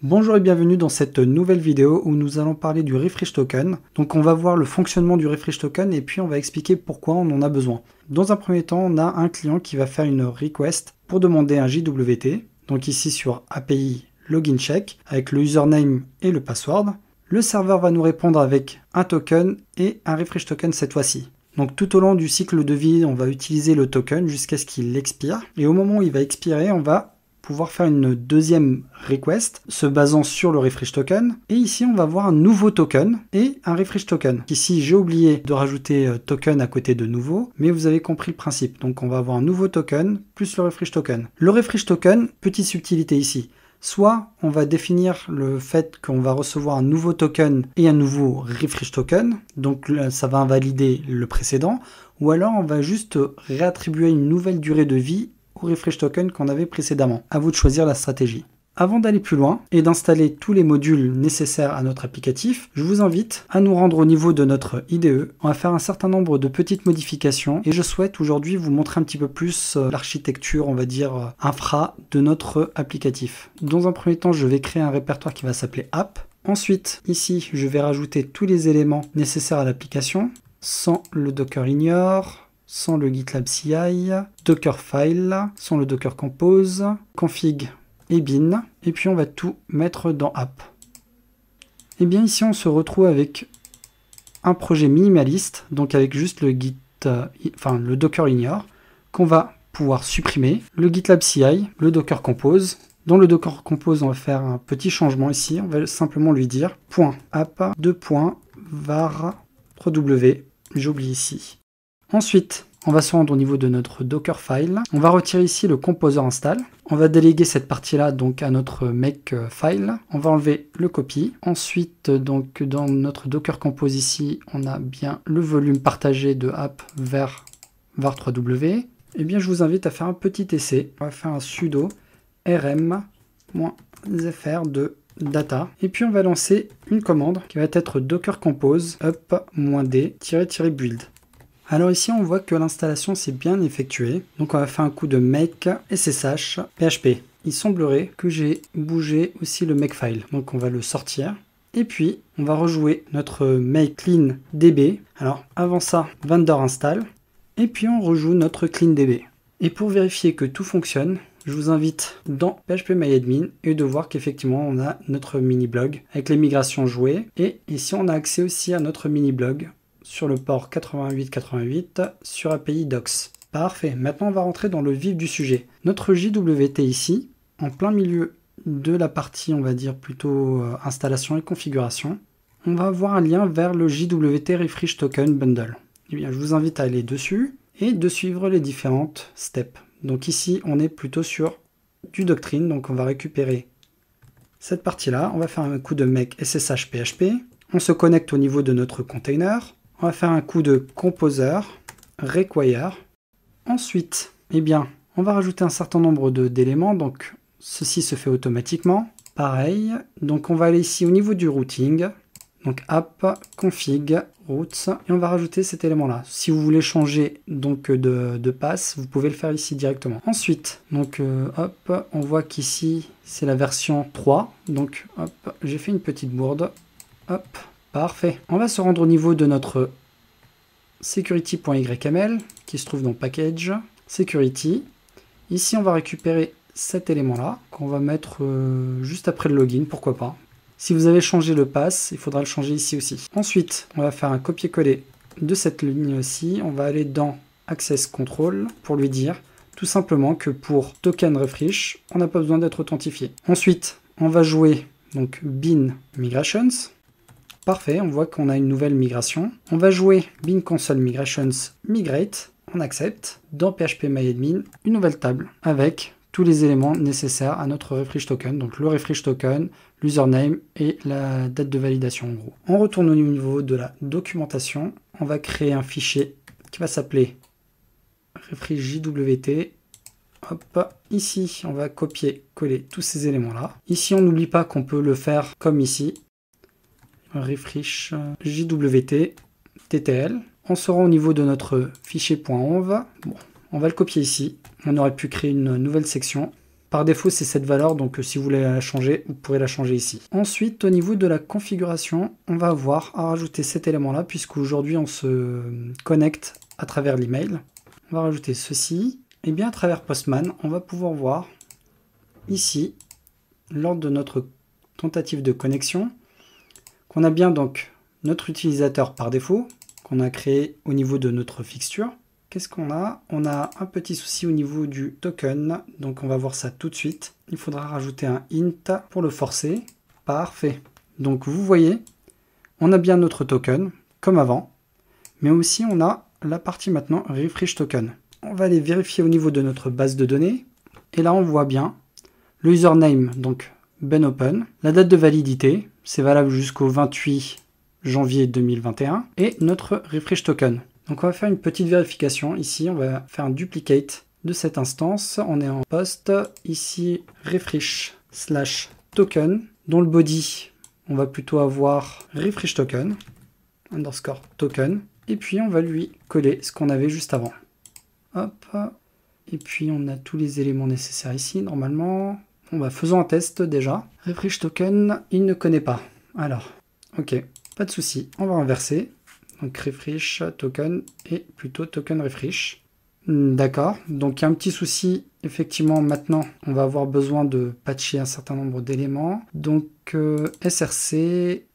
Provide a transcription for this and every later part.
Bonjour et bienvenue dans cette nouvelle vidéo où nous allons parler du refresh token. Donc on va voir le fonctionnement du refresh token et puis on va expliquer pourquoi on en a besoin. Dans un premier temps, on a un client qui va faire une request pour demander un JWT. Donc ici sur API Login Check avec le username et le password. Le serveur va nous répondre avec un token et un refresh token cette fois-ci. Donc tout au long du cycle de vie, on va utiliser le token jusqu'à ce qu'il expire. Et au moment où il va expirer, on va pouvoir faire une deuxième request se basant sur le refresh token. Et ici, on va voir un nouveau token et un refresh token. Ici, j'ai oublié de rajouter token à côté de nouveau, mais vous avez compris le principe. Donc on va avoir un nouveau token plus le refresh token. Le refresh token, petite subtilité ici. Soit on va définir le fait qu'on va recevoir un nouveau token et un nouveau refresh token, donc ça va invalider le précédent, ou alors on va juste réattribuer une nouvelle durée de vie au refresh token qu'on avait précédemment. À vous de choisir la stratégie. Avant d'aller plus loin et d'installer tous les modules nécessaires à notre applicatif, je vous invite à nous rendre au niveau de notre IDE. On va faire un certain nombre de petites modifications et je souhaite aujourd'hui vous montrer un petit peu plus l'architecture, on va dire, infra de notre applicatif. Dans un premier temps, je vais créer un répertoire qui va s'appeler App. Ensuite, ici, je vais rajouter tous les éléments nécessaires à l'application sans le Docker Ignore, sans le GitLab CI, Dockerfile, sans le Docker Compose, config et bin, et puis on va tout mettre dans app. Et bien ici on se retrouve avec un projet minimaliste, donc avec juste le le Docker Ignore, qu'on va pouvoir supprimer, le GitLab CI, le Docker Compose. Dans le Docker Compose, on va faire un petit changement ici, on va simplement lui dire .app var 3w, j'oublie ici. Ensuite, on va se rendre au niveau de notre Dockerfile. On va retirer ici le composer install. On va déléguer cette partie-là donc à notre makefile. On va enlever le copy. Ensuite, donc dans notre Docker Compose ici, on a bien le volume partagé de app vers var3w. Eh bien, je vous invite à faire un petit essai. On va faire un sudo rm-fr de data. Et puis, on va lancer une commande qui va être docker compose up-d-build. Alors ici, on voit que l'installation s'est bien effectuée. Donc on va faire un coup de make ssh php. Il semblerait que j'ai bougé aussi le makefile. Donc on va le sortir. Et puis, on va rejouer notre make clean db. Alors avant ça, vendor install. Et puis on rejoue notre clean db. Et pour vérifier que tout fonctionne, je vous invite dans phpMyAdmin et de voir qu'effectivement on a notre mini-blog avec les migrations jouées. Et ici, on a accès aussi à notre mini-blog sur le port 8888 sur API Docs. Parfait, maintenant on va rentrer dans le vif du sujet. Notre JWT ici, en plein milieu de la partie, on va dire plutôt installation et configuration, on va avoir un lien vers le JWT Refresh Token Bundle. Eh bien, je vous invite à aller dessus et de suivre les différentes steps. Donc ici, on est plutôt sur du doctrine, donc on va récupérer cette partie-là, on va faire un coup de make ssh php, on se connecte au niveau de notre container. On va faire un coup de composer, require. Ensuite, eh bien, on va rajouter un certain nombre d'éléments. Donc, ceci se fait automatiquement. Pareil. Donc, on va aller ici au niveau du routing. Donc, app, config, routes. Et on va rajouter cet élément-là. Si vous voulez changer donc de passe, vous pouvez le faire ici directement. Ensuite, donc, hop, on voit qu'ici, c'est la version 3. Donc, hop, j'ai fait une petite bourde. Hop. Parfait. On va se rendre au niveau de notre security.yml qui se trouve dans package, security. Ici, on va récupérer cet élément-là qu'on va mettre juste après le login, pourquoi pas. Si vous avez changé le pass, il faudra le changer ici aussi. Ensuite, on va faire un copier-coller de cette ligne-ci. On va aller dans Access Control pour lui dire tout simplement que pour token refresh, on n'a pas besoin d'être authentifié. Ensuite, on va jouer donc bin migrations. Parfait, on voit qu'on a une nouvelle migration. On va jouer bin console migrations migrate, on accepte. Dans phpMyAdmin, une nouvelle table avec tous les éléments nécessaires à notre refresh token. Donc le refresh token, l'username et la date de validation en gros. On retourne au niveau de la documentation. On va créer un fichier qui va s'appeler refreshjwt. Hop, ici on va copier-coller tous ces éléments-là. Ici on n'oublie pas qu'on peut le faire comme ici. Refresh JWT TTL. On se rend au niveau de notre fichier .env. Bon, on va le copier ici. On aurait pu créer une nouvelle section. Par défaut, c'est cette valeur, donc si vous voulez la changer, vous pourrez la changer ici. Ensuite, au niveau de la configuration, on va avoir à rajouter cet élément-là, puisqu'aujourd'hui on se connecte à travers l'email. On va rajouter ceci. Et bien à travers Postman, on va pouvoir voir ici, lors de notre tentative de connexion, qu'on a bien donc notre utilisateur par défaut, qu'on a créé au niveau de notre fixture. Qu'est-ce qu'on a? On a un petit souci au niveau du token, donc on va voir ça tout de suite. Il faudra rajouter un int pour le forcer. Parfait. Donc vous voyez, on a bien notre token, comme avant, mais aussi on a la partie maintenant refresh token. On va aller vérifier au niveau de notre base de données, et là on voit bien le username, donc BenOpen, la date de validité, c'est valable jusqu'au 28 janvier 2021, et notre refresh token. Donc on va faire une petite vérification. Ici, on va faire un duplicate de cette instance. On est en post. Ici, refresh/token. Dans le body, on va plutôt avoir refresh token, underscore token. Et puis, on va lui coller ce qu'on avait juste avant. Hop. Et puis, on a tous les éléments nécessaires ici, normalement. Bon, bah, faisons un test déjà. Refresh token, il ne connaît pas. Alors, ok, pas de souci. On va inverser. Donc refresh token et plutôt token refresh. D'accord, donc il y a un petit souci. Effectivement, maintenant, on va avoir besoin de patcher un certain nombre d'éléments. Donc SRC,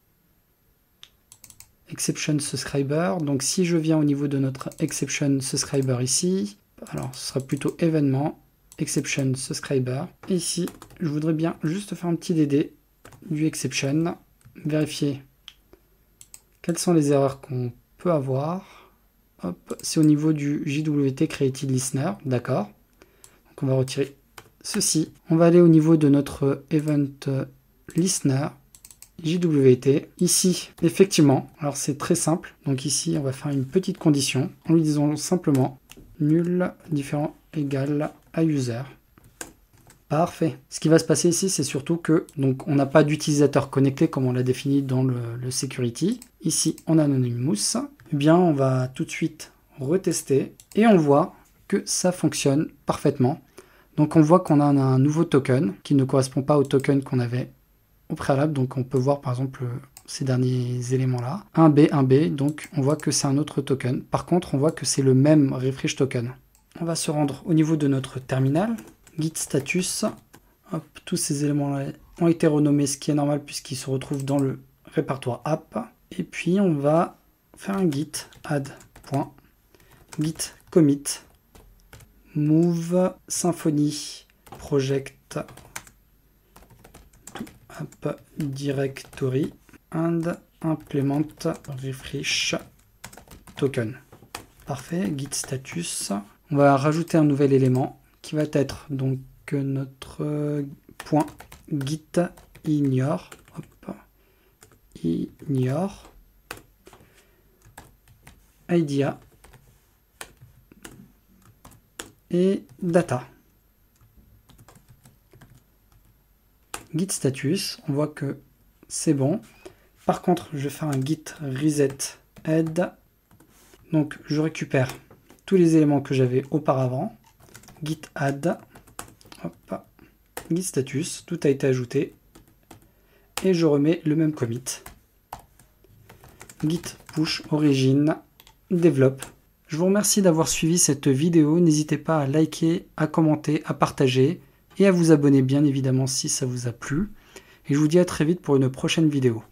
exception subscriber. Donc si je viens au niveau de notre exception subscriber ici, alors ce sera plutôt événement, exception subscriber. Et ici, je voudrais bien juste faire un petit DD du exception, vérifier quelles sont les erreurs qu'on peut avoir. C'est au niveau du JWT Created Listener, d'accord. Donc on va retirer ceci. On va aller au niveau de notre Event Listener, JWT. Ici, effectivement, alors c'est très simple. Donc ici, on va faire une petite condition en lui disant simplement nul différent égal à user. Parfait. Ce qui va se passer ici, c'est surtout que donc on n'a pas d'utilisateur connecté comme on l'a défini dans le security. Ici, on a Anonymous. Eh bien, on va tout de suite retester et on voit que ça fonctionne parfaitement. Donc, on voit qu'on a un nouveau token qui ne correspond pas au token qu'on avait au préalable. Donc, on peut voir par exemple ces derniers éléments-là. 1B, 1B. Donc, on voit que c'est un autre token. Par contre, on voit que c'est le même refresh token. On va se rendre au niveau de notre terminal. Git status, hop, tous ces éléments-là ont été renommés, ce qui est normal puisqu'ils se retrouvent dans le répertoire app. Et puis on va faire un git add.git commit move symfony project to app directory and implement refresh token. Parfait, git status. On va rajouter un nouvel élément qui va être donc notre point git ignore, hop, ignore idea et data. Git status, on voit que c'est bon. Par contre, je vais faire un git reset head. Donc je récupère tous les éléments que j'avais auparavant. Git add, hop, git status, tout a été ajouté et je remets le même commit. Git push origin develop. Je vous remercie d'avoir suivi cette vidéo. N'hésitez pas à liker, à commenter, à partager et à vous abonner bien évidemment si ça vous a plu. Et je vous dis à très vite pour une prochaine vidéo.